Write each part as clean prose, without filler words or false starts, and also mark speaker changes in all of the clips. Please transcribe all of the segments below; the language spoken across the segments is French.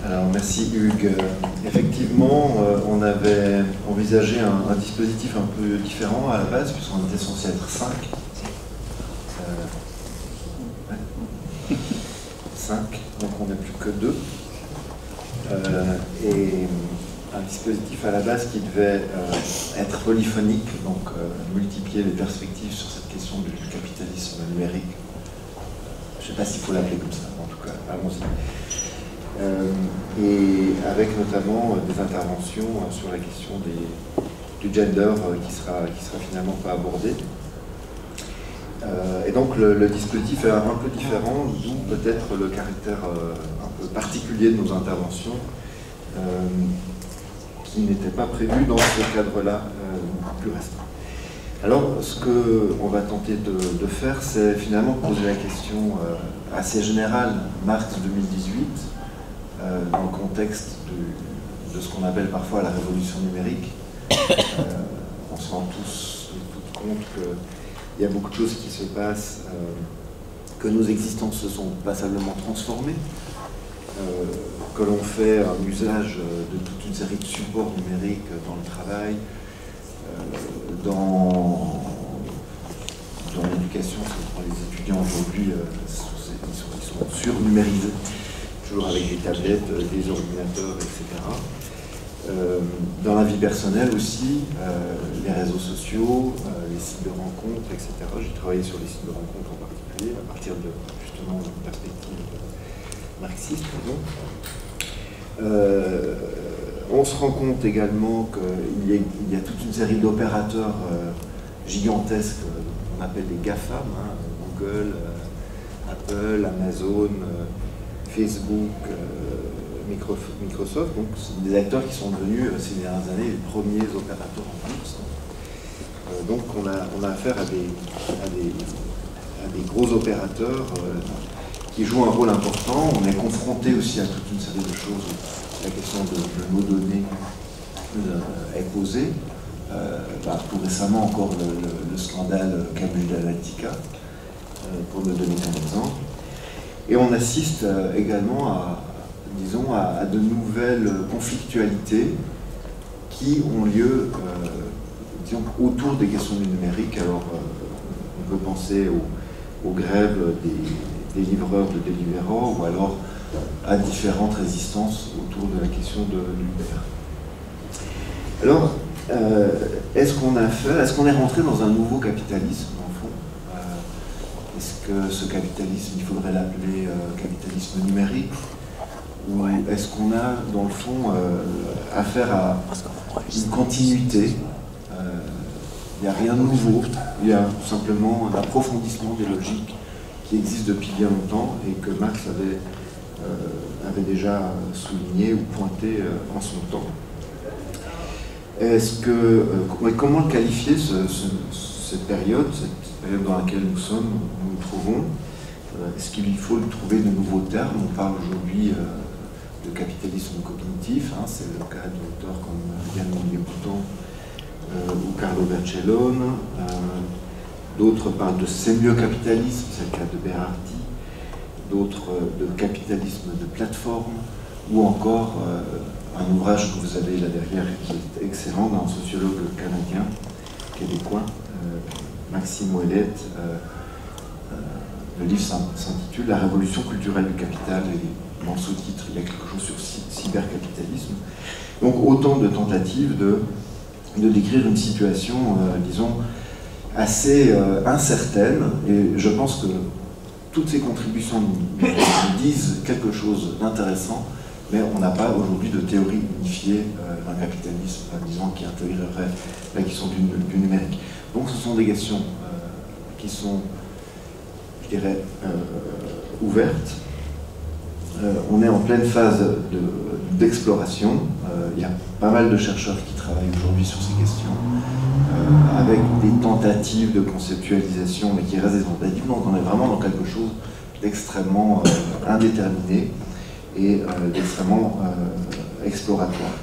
Speaker 1: Alors merci Hugues. Effectivement, on avait envisagé un dispositif un peu différent à la base, puisqu'on était censé être 5. 5, donc on n'est plus que 2. Et un dispositif à la base qui devait être polyphonique, donc multiplier les perspectives sur cette question du capitalisme numérique. Je ne sais pas s'il faut l'appeler comme ça, en tout cas, allons-y. Et avec notamment des interventions sur la question du gender qui sera finalement pas abordée. Et donc le dispositif est un peu différent, d'où peut-être le caractère un peu particulier de nos interventions, qui n'était pas prévu dans ce cadre-là plus restreint. Alors, ce qu'on va tenter de faire, c'est finalement poser la question assez générale, Marx 2018, dans le contexte de ce qu'on appelle parfois la révolution numérique. On se rend tous et toutes compte qu'il y a beaucoup de choses qui se passent, que nos existences se sont passablement transformées, que l'on fait un usage de toute une série de supports numériques dans le travail, dans l'éducation. Si on prend les étudiants aujourd'hui, ils sont surnumérisés, toujours avec des tablettes, des ordinateurs, etc. Dans la vie personnelle aussi, les réseaux sociaux, les sites de rencontres, etc. J'ai travaillé sur les sites de rencontres en particulier, à partir de justement d'une perspective marxiste. On se rend compte également qu'il y a toute une série d'opérateurs gigantesques, qu'on appelle les GAFAM, Google, Apple, Amazon, Facebook, Microsoft, donc c'est des acteurs qui sont devenus ces dernières années les premiers opérateurs en bourse. Donc on a affaire à des gros opérateurs qui jouent un rôle important. On est confronté aussi à toute une série de choses. La question de nos données est posée. Tout récemment encore le scandale Cambridge Analytica, pour ne donner qu'un exemple. Et on assiste également à de nouvelles conflictualités qui ont lieu autour des questions du numérique. Alors on peut penser aux grèves des livreurs de Deliveroo, ou alors à différentes résistances autour de la question de l'Uber. Alors, est-ce qu'on est rentré dans un nouveau capitalisme, en fond? Est-ce que ce capitalisme, il faudrait l'appeler capitalisme numérique? Ou est-ce qu'on a, dans le fond, affaire à une continuité? Il n'y a rien de nouveau, il y a tout simplement un approfondissement des logiques qui existent depuis bien longtemps et que Marx avait déjà souligné ou pointé en son temps. Comment le qualifier, cette période dans laquelle nous nous trouvons? Est-ce qu'il faut trouver de nouveaux termes? On parle aujourd'hui de capitalisme cognitif, c'est le cas d'auteurs comme Yann Mouton ou Carlo Bercellone. D'autres parlent de sémio-capitalisme, c'est le cas de Berardi. D'autres de capitalisme de plateforme, ou encore un ouvrage que vous avez là derrière qui est excellent d'un sociologue canadien, québécois, Maxime Ouellette. Le livre s'intitule « La révolution culturelle du capital » et dans ce titre, il y a quelque chose sur cybercapitalisme. Donc autant de tentatives de décrire une situation, disons, assez incertaine, et je pense que toutes ces contributions nous disent quelque chose d'intéressant, mais on n'a pas aujourd'hui de théorie unifiée d'un capitalisme, disons, qui intégrerait la question du numérique. Donc ce sont des questions qui sont, je dirais, ouvertes. On est en pleine phase d'exploration. Il y a pas mal de chercheurs qui travaillent aujourd'hui sur ces questions, avec des tentatives de conceptualisation, mais qui restent des tentatives. Donc on est vraiment dans quelque chose d'extrêmement indéterminé et d'extrêmement exploratoire.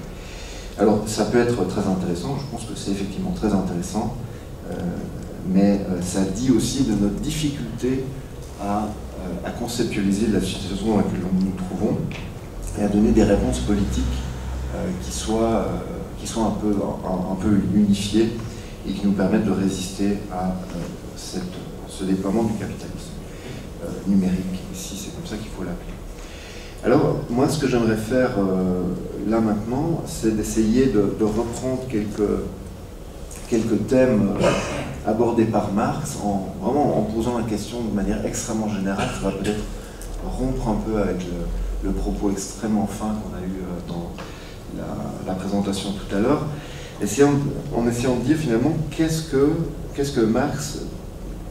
Speaker 1: Alors ça peut être très intéressant, je pense que c'est effectivement très intéressant, mais ça dit aussi de notre difficulté à conceptualiser la situation dans laquelle nous nous trouvons, et à donner des réponses politiques qui soient un peu unifiées et qui nous permettent de résister à ce déploiement du capitalisme numérique, si c'est comme ça qu'il faut l'appeler. Alors, moi, ce que j'aimerais faire là maintenant, c'est d'essayer de reprendre quelques thèmes abordés par Marx, vraiment en posant la question de manière extrêmement générale. Ça va peut-être rompre un peu avec le propos extrêmement fin qu'on a eu dans la présentation tout à l'heure, en essayant de dire finalement qu'est-ce que Marx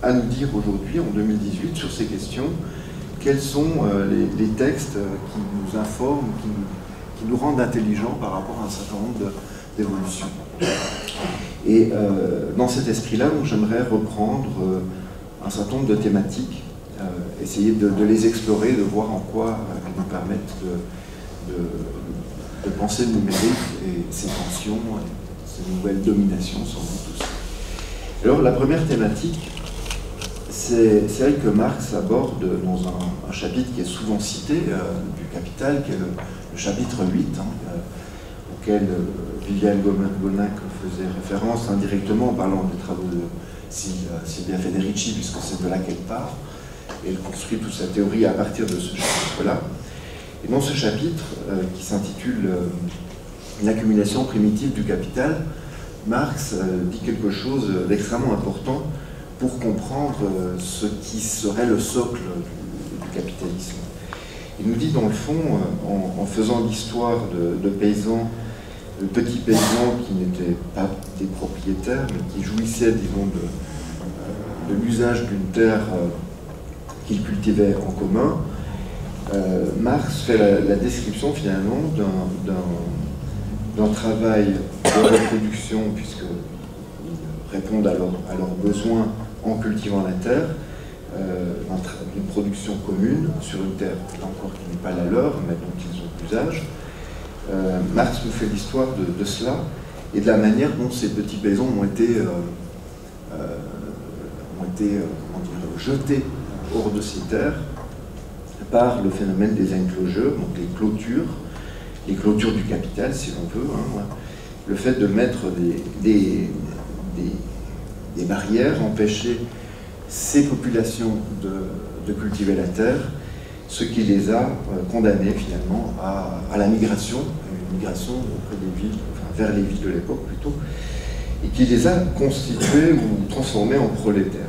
Speaker 1: a à nous dire aujourd'hui, en 2018, sur ces questions. Quels sont les textes qui nous informent, qui nous rendent intelligents par rapport à un certain nombre d'évolutions. Et dans cet esprit-là, j'aimerais reprendre un certain nombre de thématiques, essayer de les explorer, de voir en quoi elles nous permettent de penser le numérique et ses tensions, et ses nouvelles dominations, sans doute aussi. Alors, la première thématique, c'est vrai que Marx aborde dans un chapitre qui est souvent cité du Capital, qui est le chapitre 8, auquel Viviane Bonac faisait référence indirectement en parlant des travaux de Silvia Federici, puisque c'est de là qu'elle part, et elle construit toute sa théorie à partir de ce chapitre-là. Et dans ce chapitre, qui s'intitule « L'accumulation primitive du capital », Marx dit quelque chose d'extrêmement important pour comprendre ce qui serait le socle du capitalisme. Il nous dit dans le fond, en faisant l'histoire de paysans, de petits paysans qui n'étaient pas des propriétaires, mais qui jouissaient, disons, de l'usage d'une terre qu'ils cultivaient en commun, Marx fait la description finalement d'un travail de reproduction, puisqu'ils répondent à leurs besoins en cultivant la terre, une production commune sur une terre, là encore, qui n'est pas la leur, mais dont ils ont l'usage. Marx nous fait l'histoire de cela et de la manière dont ces petits paysans ont été jetés hors de ces terres par le phénomène des enclosures, donc les clôtures du capital, si l'on veut, le fait de mettre des barrières, empêcher ces populations de cultiver la terre, ce qui les a condamnés finalement à la migration, une migration auprès des villes, enfin vers les villes de l'époque plutôt, et qui les a constitués ou transformés en prolétaires.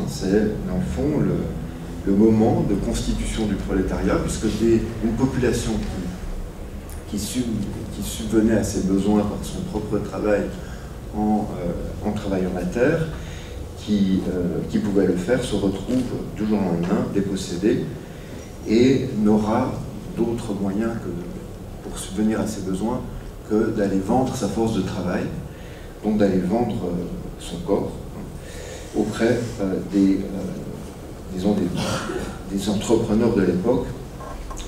Speaker 1: C'est, dans le fond, le moment de constitution du prolétariat, puisque une population qui subvenait à ses besoins par son propre travail en travaillant la terre, qui pouvait le faire, se retrouve du jour au lendemain dépossédé et n'aura d'autres moyens pour subvenir à ses besoins que d'aller vendre sa force de travail, donc d'aller vendre son corps auprès des entrepreneurs de l'époque.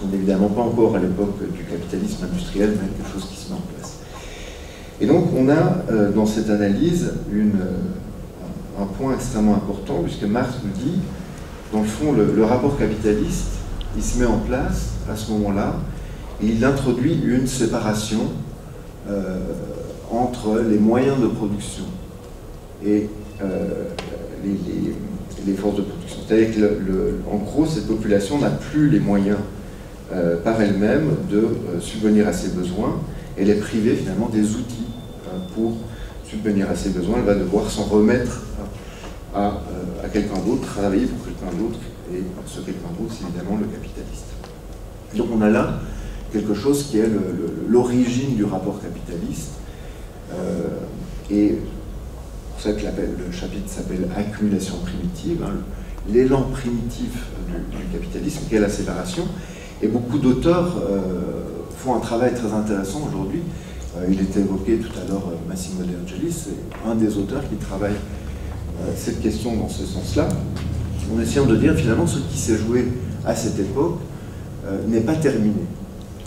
Speaker 1: On n'est évidemment pas encore à l'époque du capitalisme industriel, mais quelque chose qui se met en place. Et donc on a dans cette analyse un point extrêmement important, puisque Marx nous dit, dans le fond, le rapport capitaliste, il se met en place à ce moment-là, et il introduit une séparation entre les moyens de production et les forces de production. C'est-à-dire qu'en gros, cette population n'a plus les moyens par elle-même de subvenir à ses besoins. Elle est privée finalement des outils pour subvenir à ses besoins. Elle va devoir s'en remettre à quelqu'un d'autre, travailler pour quelqu'un d'autre, et ce quelqu'un d'autre, c'est évidemment le capitaliste. Donc on a là quelque chose qui est l'origine du rapport capitaliste, et pour ça que le chapitre s'appelle « Accumulation primitive », l'élan primitif du capitalisme, qui est la séparation. Et beaucoup d'auteurs font un travail très intéressant aujourd'hui. Il était évoqué tout à l'heure Massimo De Angelis, c'est un des auteurs qui travaille cette question dans ce sens-là, en essayant de dire finalement ce qui s'est joué à cette époque n'est pas terminé.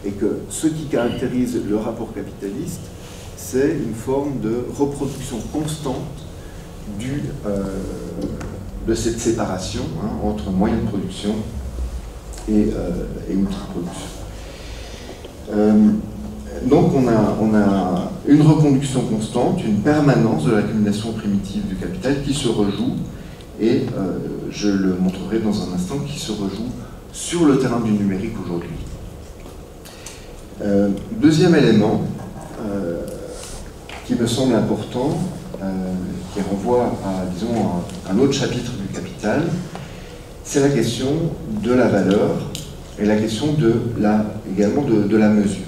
Speaker 1: Et que ce qui caractérise le rapport capitaliste, c'est une forme de reproduction constante de cette séparation entre moyens de production et outils de production. Donc on a une reconduction constante, une permanence de l'accumulation primitive du capital qui se rejoue, et je le montrerai dans un instant, qui se rejoue sur le terrain du numérique aujourd'hui. Deuxième élément qui me semble important, qui renvoie à, disons, un autre chapitre du capital, c'est la question de la valeur et la question également de la mesure.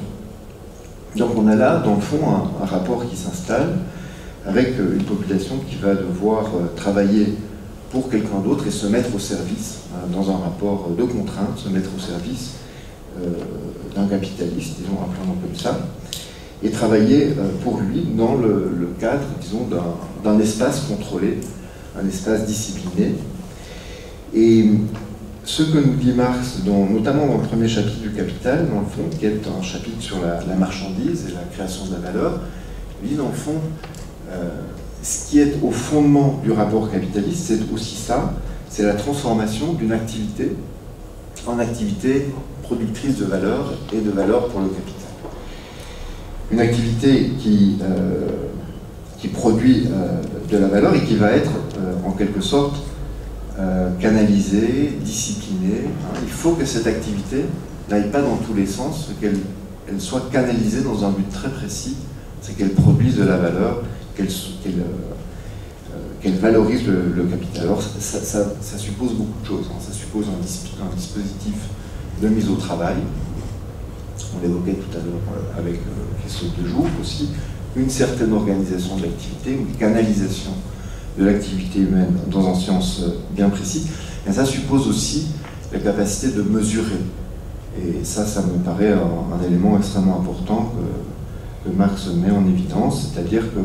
Speaker 1: Donc on a là, dans le fond, un rapport qui s'installe avec une population qui va devoir travailler pour quelqu'un d'autre et se mettre au service, dans un rapport de contrainte, se mettre au service d'un capitaliste, disons, appelons-le comme ça, et travailler pour lui dans le cadre, disons, d'un espace contrôlé, un espace discipliné. Et ce que nous dit Marx, notamment dans le premier chapitre du Capital, dans le fond, qui est un chapitre sur la marchandise et la création de la valeur, lui, dans le fond, ce qui est au fondement du rapport capitaliste, c'est aussi ça, c'est la transformation d'une activité en activité productrice de valeur et de valeur pour le capital. Une activité qui produit de la valeur et qui va être, en quelque sorte, canalisée, disciplinée. Il faut que cette activité n'aille pas dans tous les sens, qu'elle soit canalisée dans un but très précis, c'est qu'elle produise de la valeur, qu'elle valorise le capital. Alors ça suppose beaucoup de choses, hein. Ça suppose un dispositif de mise au travail, on l'évoquait tout à l'heure avec Christophe Dejoux aussi, une certaine organisation de l'activité, une canalisation de l'activité humaine dans un sens bien précis, mais ça suppose aussi la capacité de mesurer. Et ça me paraît un élément extrêmement important que Marx met en évidence, c'est-à-dire que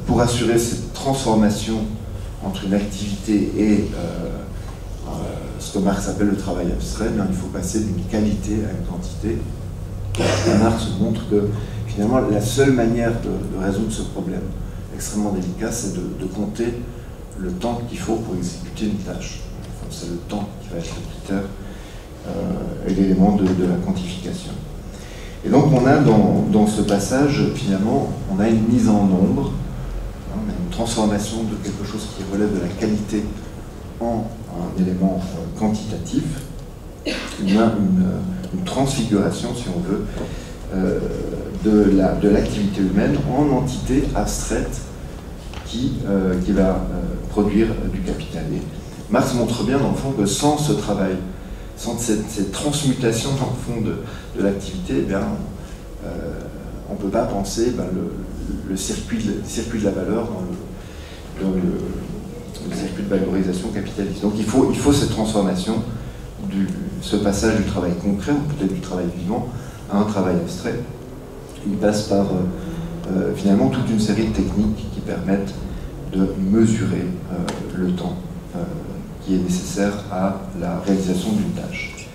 Speaker 1: pour assurer cette transformation entre une activité et ce que Marx appelle le travail abstrait, bien, il faut passer d'une qualité à une quantité. Et Marx montre que finalement la seule manière de résoudre ce problème extrêmement délicat, c'est de compter le temps qu'il faut pour exécuter une tâche. Enfin, c'est le temps qui va être le critère et l'élément de la quantification. Et donc on a dans ce passage, finalement, on a une mise en nombre, on a une transformation de quelque chose qui relève de la qualité en un élément quantitatif, une transfiguration, si on veut, de l'activité humaine en entité abstraite qui va produire du capital. Et Marx montre bien, dans le fond, que sans ce travail, sans cette transmutation, dans le fond, de l'activité, eh bien, on ne peut pas penser le circuit de la valeur dans le circuit de valorisation capitaliste. Donc il faut cette transformation, ce passage du travail concret, ou peut-être du travail vivant, à un travail abstrait. Il passe par finalement toute une série de techniques qui permettent de mesurer le temps qui est nécessaire à la réalisation d'une tâche.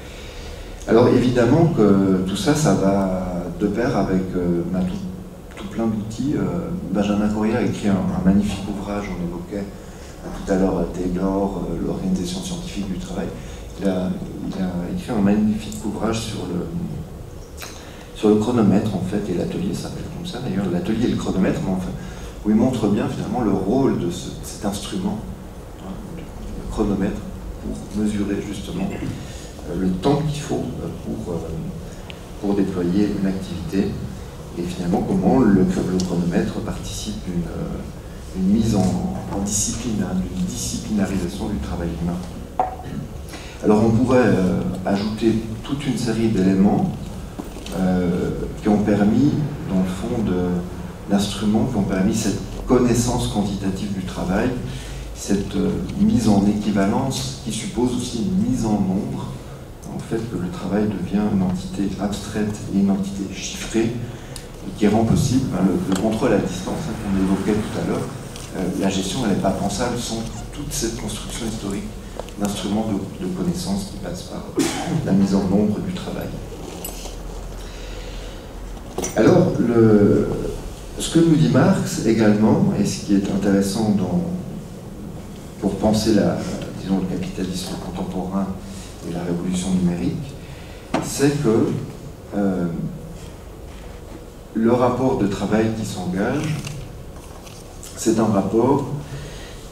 Speaker 1: Alors évidemment que tout ça, ça va de pair avec tout plein d'outils. Benjamin Correa a écrit un magnifique ouvrage, on évoquait tout à l'heure Taylor, l'organisation scientifique du travail. Il a écrit un magnifique ouvrage sur le chronomètre, en fait, et l'atelier s'appelle comme ça d'ailleurs, l'atelier et le chronomètre, mais enfin, où il montre bien finalement le rôle de cet instrument, hein, le chronomètre, pour mesurer justement le temps qu'il faut pour déployer une activité, et finalement comment le chronomètre participe d'une mise en discipline, hein, d'une disciplinarisation du travail humain. Alors on pourrait ajouter toute une série d'éléments qui ont permis, dans le fond, d'instruments qui ont permis cette connaissance quantitative du travail, cette mise en équivalence qui suppose aussi une mise en nombre, en fait que le travail devient une entité abstraite et une entité chiffrée, et qui rend possible le contrôle à distance, hein, qu'on évoquait tout à l'heure. La gestion, elle n'est pas pensable sans toute cette construction historique d'instruments de connaissance qui passent par la mise en nombre du travail. Alors, ce que nous dit Marx également, et ce qui est intéressant pour penser disons, le capitalisme contemporain et la révolution numérique, c'est que le rapport de travail qui s'engage, c'est un rapport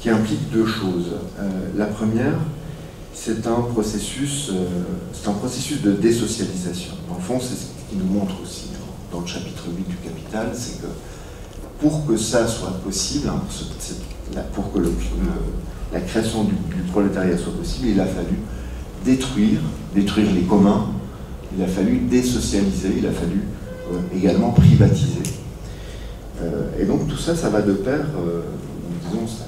Speaker 1: qui implique deux choses. La première, c'est un processus de désocialisation. Dans le fond, c'est ce qui nous montre aussi dans le chapitre 8 du Capital, c'est que pour que ça soit possible, pour que la création du prolétariat soit possible, il a fallu détruire les communs, il a fallu désocialiser, il a fallu également privatiser. Et donc tout ça, ça va de pair, disons, ça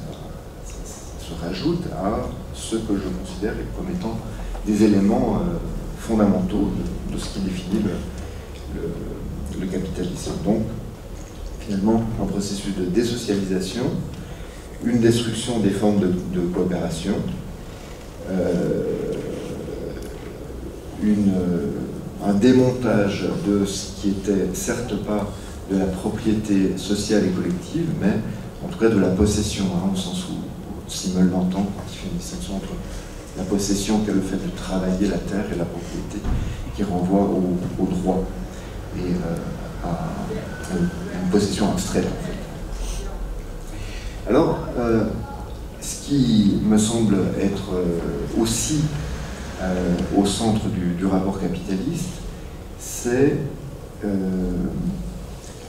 Speaker 1: se rajoute à ce que je considère comme étant des éléments fondamentaux de ce qui définit le capitalisme. Donc, finalement, un processus de désocialisation, une destruction des formes de coopération, un démontage de ce qui était certes pas de la propriété sociale et collective, mais en tout cas de la possession, au sens où Simmel l'entend quand il fait une distinction entre la possession qui est le fait de travailler la terre et la propriété qui renvoie au droit et à une possession abstraite en fait. Alors, ce qui me semble être aussi au centre du rapport capitaliste, c'est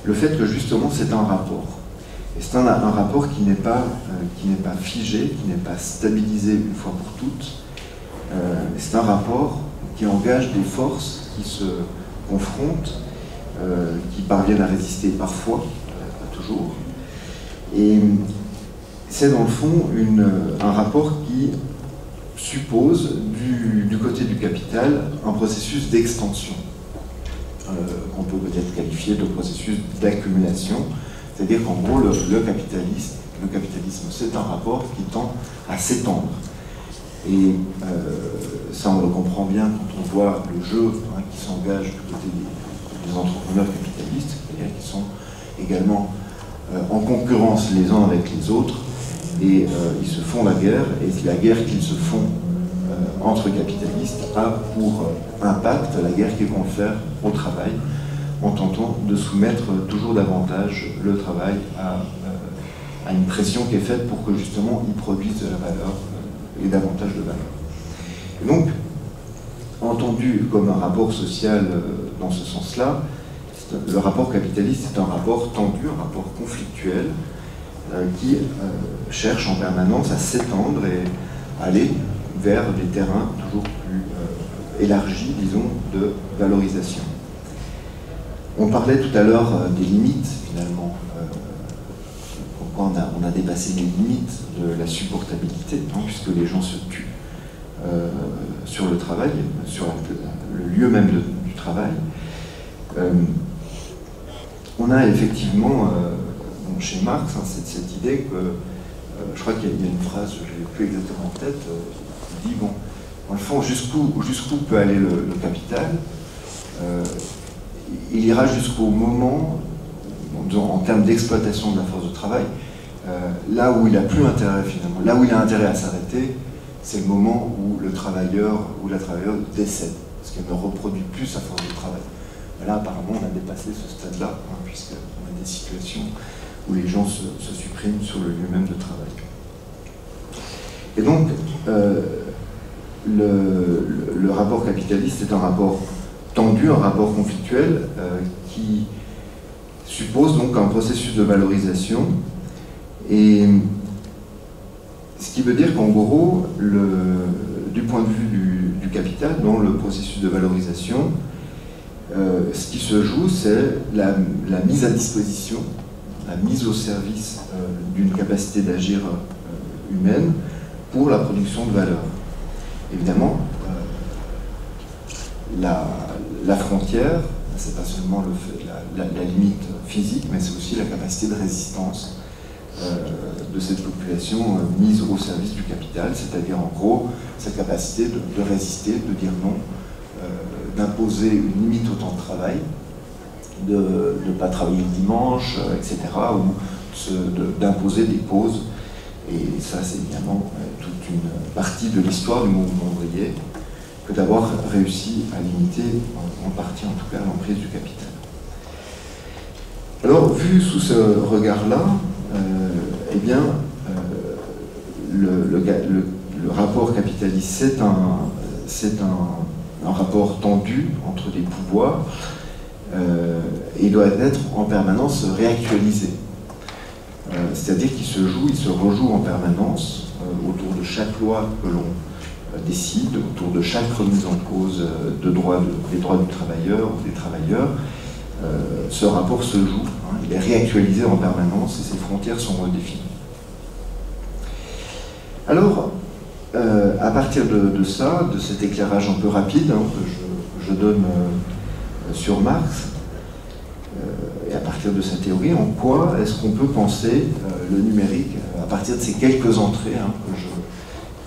Speaker 1: le fait que justement c'est un rapport. Et c'est un rapport qui n'est pas figé, qui n'est pas stabilisé une fois pour toutes. C'est un rapport qui engage des forces qui se confrontent, qui parviennent à résister parfois, pas toujours. Et c'est dans le fond un rapport qui suppose du côté du capital un processus d'extension, qu'on peut peut-être qualifier de processus d'accumulation. C'est-à-dire qu'en gros, le capitalisme, c'est un rapport qui tend à s'étendre. Et ça, on le comprend bien quand on voit le jeu qui s'engage du côté des entrepreneurs capitalistes, c'est-à-dire qui sont également en concurrence les uns avec les autres, et ils se font la guerre, et la guerre qu'ils se font entre capitalistes a pour impact la guerre qu'ils vont faire au travail, en tentant de soumettre toujours davantage le travail à une pression qui est faite pour que justement ils produisent de la valeur et davantage de valeur. Et donc, entendu comme un rapport social dans ce sens-là, le rapport capitaliste est un rapport tendu, un rapport conflictuel qui cherche en permanence à s'étendre et aller vers des terrains toujours plus élargis, disons, de valorisation. On parlait tout à l'heure des limites, finalement. Pourquoi on a dépassé les limites de la supportabilité, puisque les gens se tuent sur le travail, sur le lieu même du travail. On a effectivement, chez Marx, cette idée que, je crois qu'il y a une phrase, je ne l'ai plus exactement en tête, qui dit, bon, dans le fond, jusqu'où peut aller le capital, il ira jusqu'au moment, en termes d'exploitation de la force de travail, là où il n'a plus intérêt finalement, là où il a intérêt à s'arrêter, c'est le moment où le travailleur ou la travailleuse décède, parce qu'elle ne reproduit plus sa force de travail. Mais là, apparemment, on a dépassé ce stade-là, puisqu'on a des situations où les gens se suppriment sur le lieu même de travail. Et donc, le rapport capitaliste est un rapport tendu, un rapport conflictuel qui suppose donc un processus de valorisation, et ce qui veut dire qu'en gros, du point de vue du capital, dans le processus de valorisation, ce qui se joue, c'est la mise à disposition, la mise au service d'une capacité d'agir humaine pour la production de valeur. Évidemment, la frontière, c'est pas seulement la limite physique, mais c'est aussi la capacité de résistance de cette population mise au service du capital, c'est-à-dire en gros cette capacité de résister, de dire non, d'imposer une limite au temps de travail, de ne pas travailler le dimanche, etc., ou d'imposer des pauses. Et ça, c'est évidemment toute une partie de l'histoire du mouvement ouvrier, que d'avoir réussi à limiter, en partie en tout cas, l'emprise du capital. Alors, vu sous ce regard-là, eh bien, le rapport capitaliste, c'est un rapport tendu entre des pouvoirs et doit être en permanence réactualisé. C'est-à-dire qu'il se rejoue en permanence autour de chaque loi que l'on décide, autour de chaque remise en cause des droits du travailleur ou des travailleurs. Ce rapport se joue, il est réactualisé en permanence et ses frontières sont redéfinies. Alors, à partir de ça, de cet éclairage un peu rapide que je donne sur Marx, et à partir de sa théorie, en quoi est-ce qu'on peut penser le numérique à partir de ces quelques entrées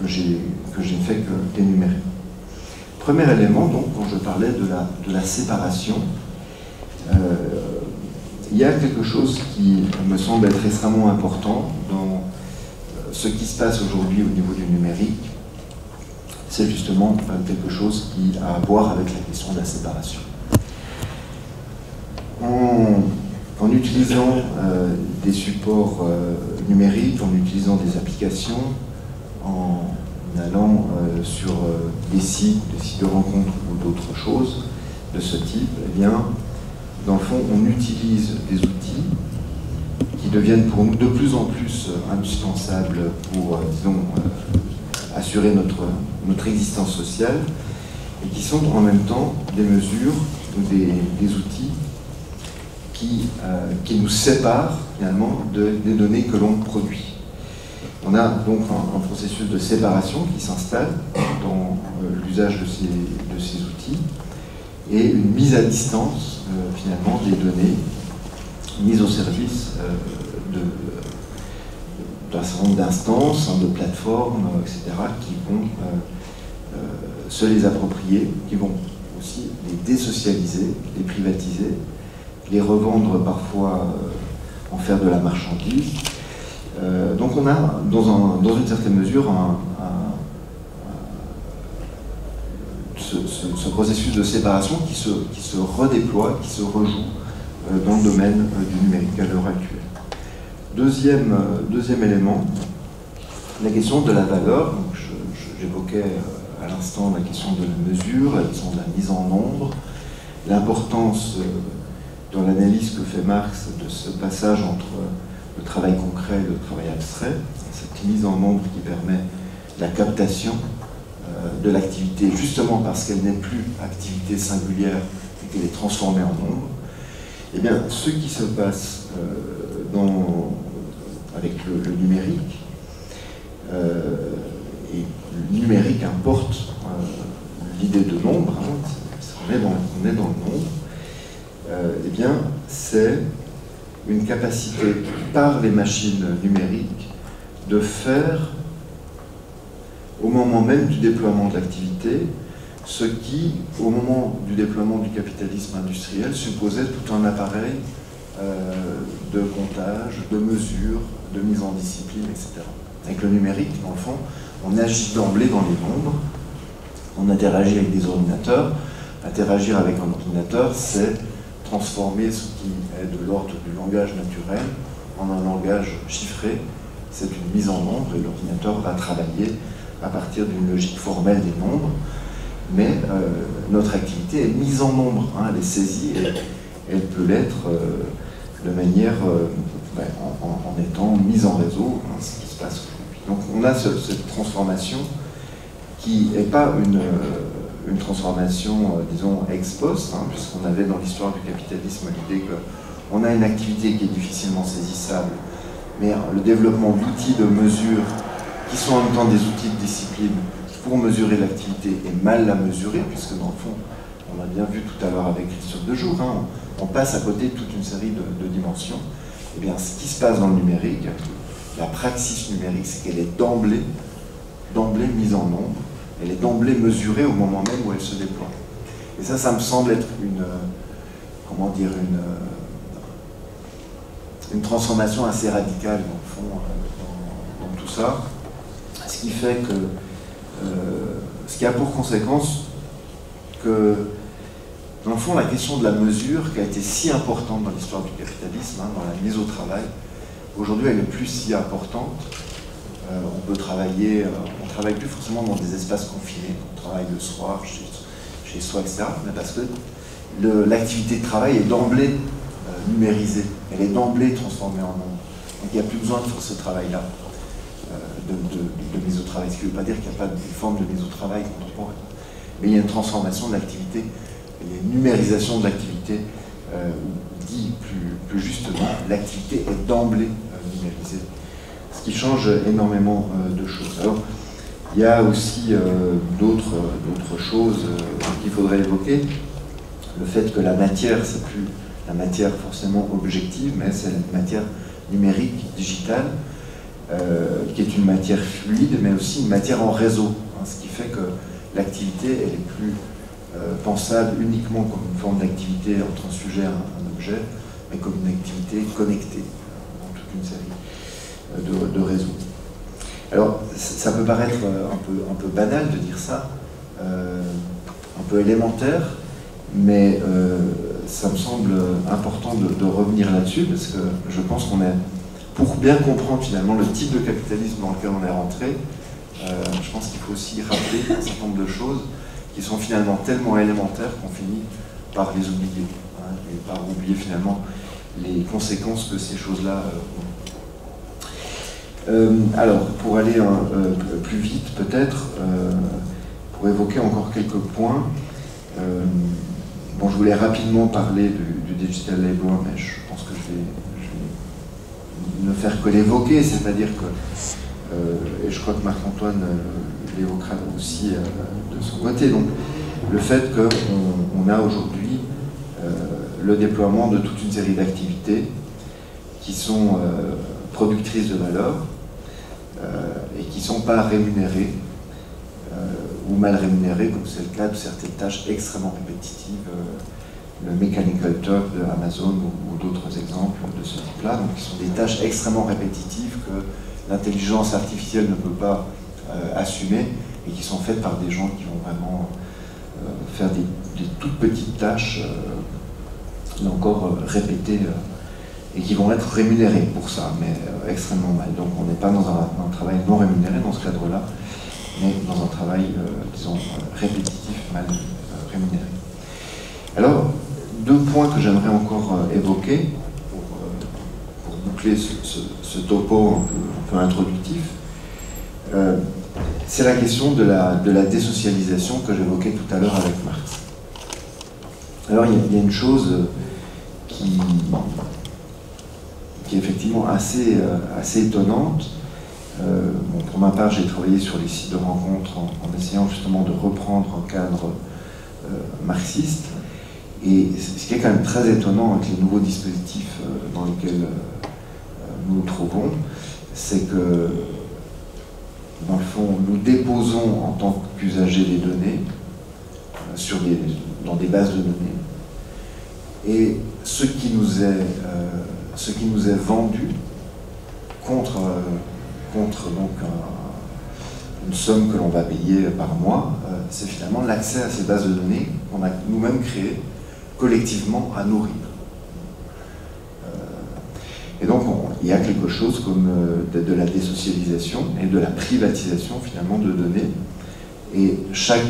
Speaker 1: que j'ai fait qu'énumérer. Premier élément, donc, quand je parlais de la séparation, il y a quelque chose qui me semble être extrêmement important dans ce qui se passe aujourd'hui au niveau du numérique. C'est justement quelque chose qui a à voir avec la question de la séparation. En utilisant des supports numériques, en utilisant des applications, en allant sur des sites de rencontres ou d'autres choses de ce type, eh bien, dans le fond, on utilise des outils qui deviennent pour nous de plus en plus indispensables pour, disons, assurer notre existence sociale, et qui sont en même temps des mesures ou des outils qui nous séparent finalement des données que l'on produit. On a donc un processus de séparation qui s'installe dans l'usage de ces outils et une mise à distance finalement des données mises au service d'un certain nombre d'instances, de plateformes, etc., qui vont se les approprier, qui vont aussi les désocialiser, les privatiser, les revendre parfois, en faire de la marchandise. Donc on a, dans une certaine mesure, ce processus de séparation qui se redéploie, qui se rejoue dans le domaine du numérique à l'heure actuelle. Deuxième élément, la question de la valeur. J'évoquais à l'instant la question de la mesure, la question de la mise en nombre, l'importance dans l'analyse que fait Marx de ce passage entre le travail concret et le travail abstrait, cette mise en nombre qui permet la captation de l'activité, justement parce qu'elle n'est plus activité singulière et qu'elle est transformée en nombre. Eh bien, ce qui se passe avec le numérique, et le numérique importe l'idée de nombre, on est dans le nombre, eh bien, c'est une capacité par les machines numériques de faire, au moment même du déploiement de l'activité, ce qui, au moment du déploiement du capitalisme industriel, supposait tout un appareil de comptage, de mesure, de mise en discipline, etc. Avec le numérique, dans le fond, on agit d'emblée dans les nombres, on interagit avec des ordinateurs. Interagir avec un ordinateur, c'est transformer ce qui est de l'ordre du langage naturel en un langage chiffré. C'est une mise en nombre et l'ordinateur va travailler à partir d'une logique formelle des nombres. Mais notre activité est mise en nombre, elle est saisie et elle peut l'être de manière en étant mise en réseau, ce qui se passe aujourd'hui. Donc on a cette transformation qui n'est pas une transformation, disons, ex post, puisqu'on avait dans l'histoire du capitalisme l'idée qu'on a une activité qui est difficilement saisissable, mais le développement d'outils de mesure qui sont en même temps des outils de discipline pour mesurer l'activité et mal la mesurer, puisque dans le fond, on a bien vu tout à l'heure avec Christophe Dejour, on passe à côté de toute une série de dimensions. Eh bien, ce qui se passe dans le numérique, la praxis numérique, c'est qu'elle est d'emblée mise en nombre, elle est d'emblée mesurée au moment même où elle se déploie. Et ça me semble être une transformation assez radicale, dans le fond, dans tout ça, ce qui fait que ce qui a pour conséquence que, dans le fond, la question de la mesure, qui a été si importante dans l'histoire du capitalisme, hein, dans la mise au travail, aujourd'hui, elle n'est plus si importante. On peut travailler, on ne travaille plus forcément dans des espaces confinés, on travaille le soir, chez soi, etc. Mais parce que l'activité de travail est d'emblée numérisée, elle est d'emblée transformée en nombre. Donc il n'y a plus besoin de faire ce travail-là, de mise au travail. Ce qui ne veut pas dire qu'il n'y a pas de forme de mise au travail contemporaine. Mais il y a une transformation de l'activité, il y a une numérisation de l'activité, ou dit plus justement, l'activité est d'emblée numérisée. Ce qui change énormément de choses. Alors, il y a aussi d'autres choses qu'il faudrait évoquer. Le fait que la matière, c'est plus la matière forcément objective, mais c'est la matière numérique, digitale, qui est une matière fluide, mais aussi une matière en réseau. Hein, ce qui fait que l'activité, elle est plus pensable uniquement comme une forme d'activité entre un sujet et un objet, mais comme une activité connectée dans toute une série de réseaux. Alors, ça peut paraître un peu banal de dire ça, un peu élémentaire, mais ça me semble important de revenir là-dessus, parce que je pense qu'on est, pour bien comprendre finalement le type de capitalisme dans lequel on est rentré, je pense qu'il faut aussi rappeler un certain nombre de choses qui sont finalement tellement élémentaires qu'on finit par les oublier, hein, et par oublier finalement les conséquences que ces choses-là ont. Alors, pour aller plus vite peut-être, pour évoquer encore quelques points, bon, je voulais rapidement parler du Digital Labour, mais je pense que je vais ne faire que l'évoquer, c'est-à-dire que, et je crois que Marc-Antoine l'évoquera aussi de son côté, donc le fait qu'on a aujourd'hui le déploiement de toute une série d'activités qui sont productrices de valeur et qui ne sont pas rémunérées ou mal rémunérées, comme c'est le cas de certaines tâches extrêmement répétitives, le Mechanical Turk de Amazon ou d'autres exemples de ce type-là, donc qui sont des tâches extrêmement répétitives que l'intelligence artificielle ne peut pas assumer et qui sont faites par des gens qui vont vraiment faire des toutes petites tâches, là encore répétées, et qui vont être rémunérés pour ça, mais extrêmement mal. Donc on n'est pas dans un travail non rémunéré dans ce cadre-là, mais dans un travail, disons, répétitif, mal rémunéré. Alors, deux points que j'aimerais encore évoquer, pour boucler ce topo un peu introductif, c'est la question de la désocialisation que j'évoquais tout à l'heure avec Marx. Alors il y a une chose qui est effectivement assez étonnante. Bon, pour ma part, j'ai travaillé sur les sites de rencontres en essayant justement de reprendre un cadre marxiste. Et ce qui est quand même très étonnant avec les nouveaux dispositifs dans lesquels nous nous trouvons, c'est que, dans le fond, nous déposons en tant qu'usagers des données dans des bases de données. Et ce qui nous est vendu contre donc une somme que l'on va payer par mois, c'est finalement l'accès à ces bases de données qu'on a nous-mêmes créées collectivement à nourrir. Et donc il y a quelque chose comme de la désocialisation et de la privatisation finalement de données. Et chaque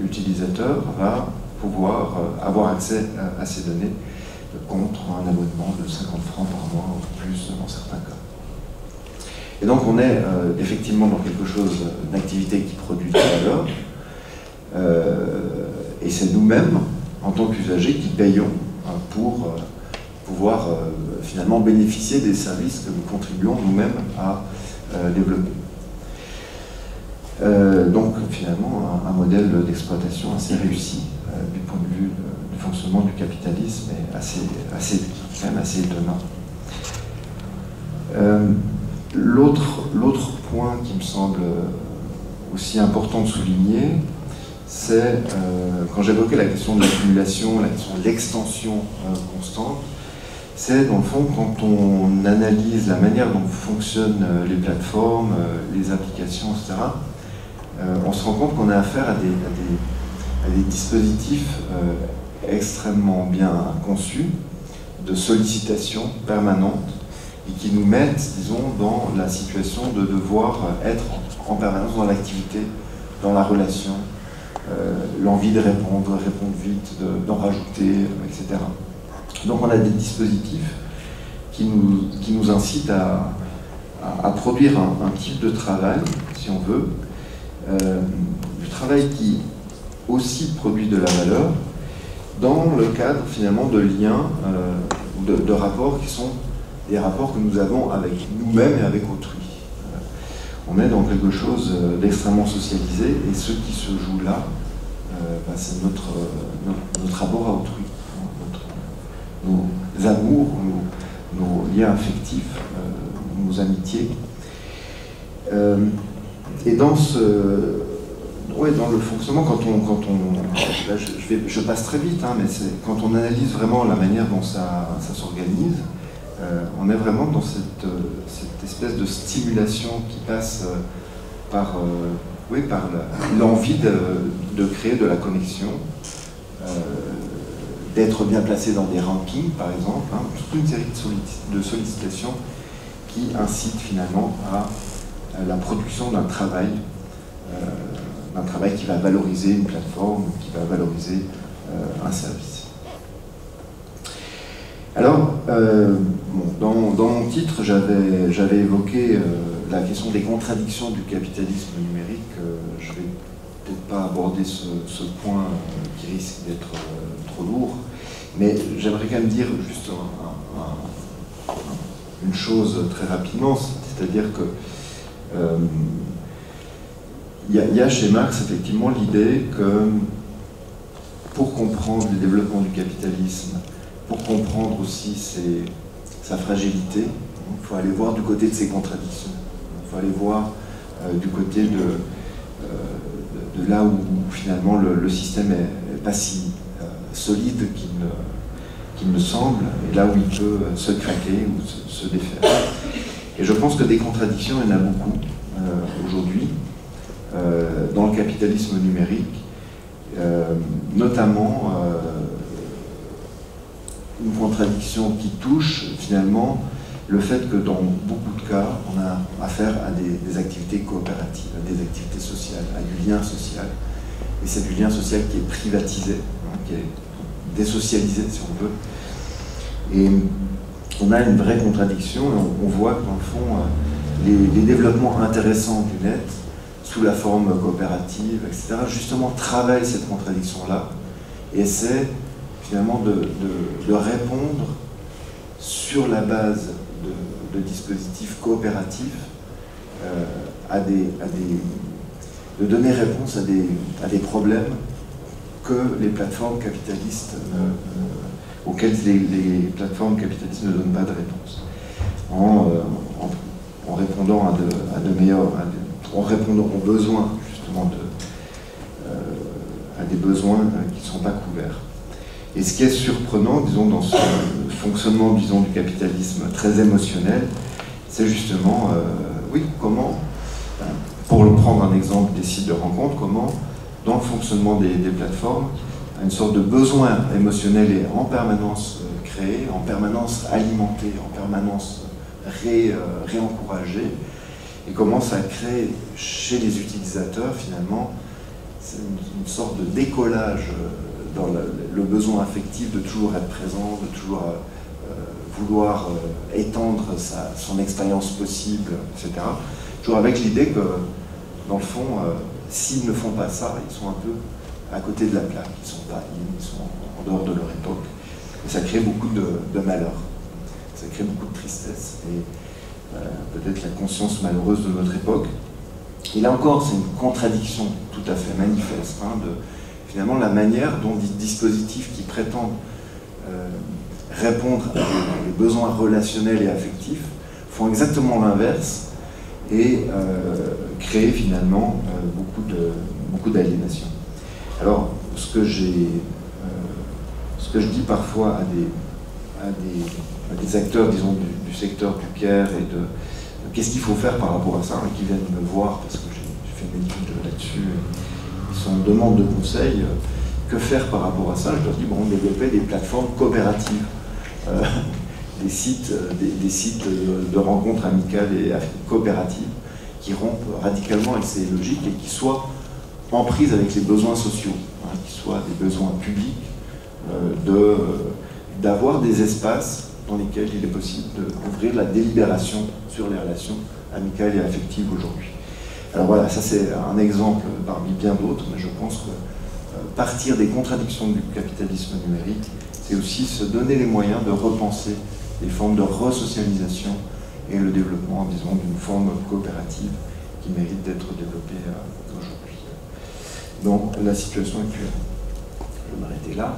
Speaker 1: utilisateur va pouvoir avoir accès à ces données contre un abonnement de 50 francs par mois ou plus dans certains cas. Et donc on est effectivement dans quelque chose d'activité qui produit de la valeur, et c'est nous-mêmes, en tant qu'usagers, qui payons pour pouvoir finalement bénéficier des services que nous contribuons nous-mêmes à développer. Donc finalement un modèle d'exploitation assez réussi du point de vue du fonctionnement du capitalisme est quand même assez étonnant. L'autre point qui me semble aussi important de souligner, c'est quand j'évoquais la question de l'accumulation, la question de l'extension constante, c'est dans le fond quand on analyse la manière dont fonctionnent les plateformes, les applications, etc., on se rend compte qu'on a affaire des dispositifs extrêmement bien conçus, de sollicitation permanente, et qui nous mettent, disons, dans la situation de devoir être en permanence dans l'activité, dans la relation, l'envie de répondre vite, d'en rajouter, etc. Donc on a des dispositifs qui nous incitent à produire un type de travail, si on veut, du travail qui aussi produit de la valeur, dans le cadre finalement de liens, de rapports qui sont des rapports que nous avons avec nous-mêmes et avec autrui. On est dans quelque chose d'extrêmement socialisé, et ce qui se joue là, c'est notre rapport à autrui, nos amours, nos liens affectifs, nos amitiés. Et dans dans le fonctionnement, là, je passe très vite, hein, mais quand on analyse vraiment la manière dont ça s'organise, on est vraiment dans cette espèce de stimulation qui passe par l'envie de créer de la connexion, d'être bien placé dans des rankings, par exemple, hein, toute une série de sollicitations qui incitent finalement à la production d'un travail qui va valoriser une plateforme, qui va valoriser un service. Alors, dans mon titre, j'avais évoqué la question des contradictions du capitalisme numérique. Je ne vais peut-être pas aborder ce point qui risque d'être trop lourd, mais j'aimerais quand même dire juste une chose très rapidement, c'est-à-dire que il y a chez Marx effectivement l'idée que pour comprendre le développement du capitalisme, pour comprendre aussi sa fragilité, il faut aller voir du côté de ses contradictions. Il faut aller voir du côté de là où finalement le système est pas si solide qu'il me semble, et là où il peut se craquer ou se défaire. Et je pense que des contradictions, il y en a beaucoup aujourd'hui dans le capitalisme numérique, notamment une contradiction qui touche finalement le fait que dans beaucoup de cas, on a affaire à des activités coopératives, à des activités sociales, à du lien social. Et c'est du lien social qui est privatisé, hein, qui est désocialisé si on veut. Et on a une vraie contradiction, et on voit que dans le fond, les développements intéressants du net, sous la forme coopérative, etc., justement travaillent cette contradiction-là et essaient finalement de répondre sur la base de dispositifs coopératifs, de donner réponse à des problèmes que les plateformes capitalistes, auxquels les plateformes capitalistes ne donnent pas de réponse. En répondant en répondant aux besoins, justement, à des besoins qui ne sont pas couverts. Et ce qui est surprenant, disons, dans ce fonctionnement, disons, du capitalisme très émotionnel, c'est justement, comment, pour prendre un exemple des sites de rencontres, comment, dans le fonctionnement des plateformes, une sorte de besoin émotionnel est en permanence créé, en permanence alimenté, en permanence réencouragé, et commence à créer chez les utilisateurs, finalement, une sorte de décollage dans le besoin affectif de toujours être présent, de toujours vouloir étendre son expérience possible, etc. Toujours avec l'idée que, dans le fond, s'ils ne font pas ça, ils sont un peu à côté de la plaque, ils sont pas in, ils sont en dehors de leur époque. Et ça crée beaucoup de malheur, ça crée beaucoup de tristesse, et peut-être la conscience malheureuse de notre époque. Et là encore, c'est une contradiction tout à fait manifeste, hein, de finalement la manière dont des dispositifs qui prétendent répondre à des besoins relationnels et affectifs font exactement l'inverse et créent finalement beaucoup d'aliénation. Alors, ce que je dis parfois à des acteurs, disons, du secteur du care et de qu'est-ce qu'il faut faire par rapport à ça, hein, qui viennent me voir parce que j'ai fait une étude là-dessus, sont en demande de conseils, que faire par rapport à ça? Je leur dis, bon, on développait des plateformes coopératives, des sites de rencontres amicales et coopératives qui rompent radicalement avec ces logiques et qui soient en prise avec les besoins sociaux, hein, qui soient des besoins publics, d'avoir des espaces dans lesquels il est possible d'ouvrir la délibération sur les relations amicales et affectives aujourd'hui. Alors voilà, ça c'est un exemple parmi bien d'autres, mais je pense que partir des contradictions du capitalisme numérique, c'est aussi se donner les moyens de repenser des formes de resocialisation et le développement, disons, d'une forme coopérative qui mérite d'être développée aujourd'hui. Donc la situation actuelle. Je vais m'arrêter là.